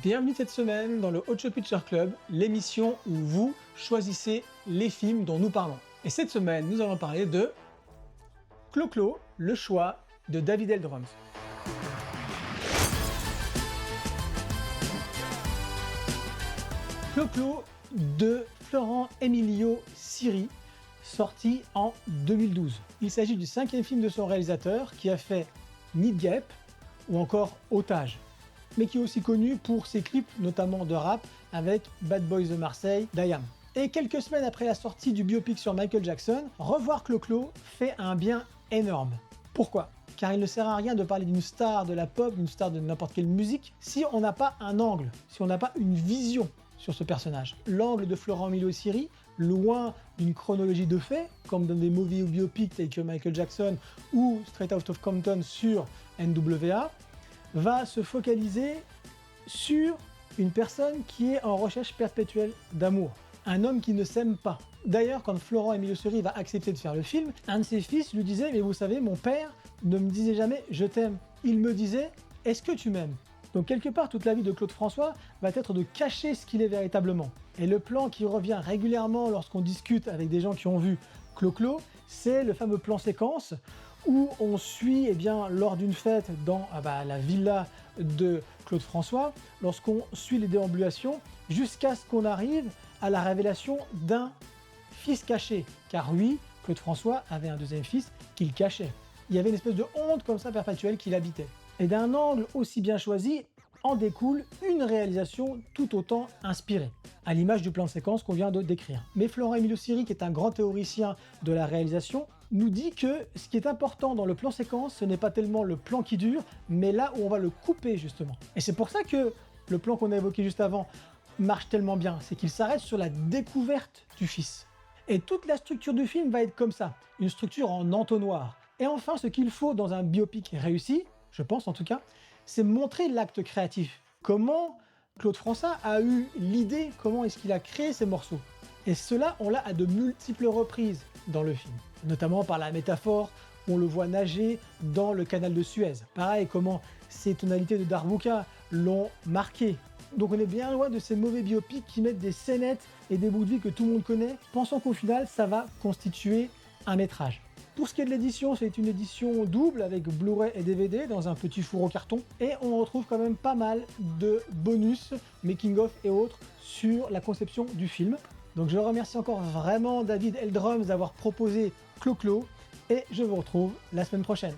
Bienvenue cette semaine dans le Ocho Picture Club, l'émission où vous choisissez les films dont nous parlons. Et cette semaine, nous allons parler de Clo-Clo, le choix de David Eldrums. Clo-Clo de Florent Emilio Siri, sorti en 2012. Il s'agit du 5e film de son réalisateur qui a fait Nid Gap ou encore Otage, mais qui est aussi connu pour ses clips, notamment de rap, avec Bad Boys de Marseille, d'IAM. Et quelques semaines après la sortie du biopic sur Michael Jackson, revoir Clo-Clo fait un bien énorme. Pourquoi ? Car il ne sert à rien de parler d'une star de la pop, d'une star de n'importe quelle musique, si on n'a pas un angle, si on n'a pas une vision sur ce personnage. L'angle de Florent Emilio Siri, loin d'une chronologie de faits, comme dans des movies ou biopics tels que Michael Jackson ou Straight Outta Compton sur NWA, va se focaliser sur une personne qui est en recherche perpétuelle d'amour. Un homme qui ne s'aime pas. D'ailleurs, quand Florent Emilio Siri va accepter de faire le film, un de ses fils lui disait « Mais vous savez, mon père ne me disait jamais « je t'aime ». Il me disait « Est-ce que tu m'aimes ?» Donc quelque part, toute la vie de Claude François va être de cacher ce qu'il est véritablement. Et le plan qui revient régulièrement lorsqu'on discute avec des gens qui ont vu Clo-Clo, c'est le fameux plan séquence où on suit lors d'une fête dans la villa de Claude François, lorsqu'on suit les déambulations, jusqu'à ce qu'on arrive à la révélation d'un fils caché. Car oui, Claude François avait un deuxième fils qu'il cachait. Il y avait une espèce de honte comme ça perpétuelle qu'il habitait. Et d'un angle aussi bien choisi, en découle une réalisation tout autant inspirée, à l'image du plan de séquence qu'on vient de décrire. Mais Florent Emilio Siri, qui est un grand théoricien de la réalisation, nous dit que ce qui est important dans le plan séquence, ce n'est pas tellement le plan qui dure, mais là où on va le couper justement. Et c'est pour ça que le plan qu'on a évoqué juste avant marche tellement bien, c'est qu'il s'arrête sur la découverte du fils. Et toute la structure du film va être comme ça, une structure en entonnoir. Et enfin, ce qu'il faut dans un biopic réussi, je pense en tout cas, c'est montrer l'acte créatif. Comment Claude François a eu l'idée, comment est-ce qu'il a créé ces morceaux. Et cela, on l'a à de multiples reprises dans le film, notamment par la métaphore où on le voit nager dans le canal de Suez. Pareil, comment ces tonalités de Darbuka l'ont marqué. Donc on est bien loin de ces mauvais biopics qui mettent des scénettes et des bouts de vie que tout le monde connaît, pensant qu'au final, ça va constituer un métrage. Pour ce qui est de l'édition, c'est une édition double avec Blu-ray et DVD dans un petit four au carton. Et on retrouve quand même pas mal de bonus, making-of et autres sur la conception du film. Donc je remercie encore vraiment David Eldrums d'avoir proposé Clo-Clo et je vous retrouve la semaine prochaine.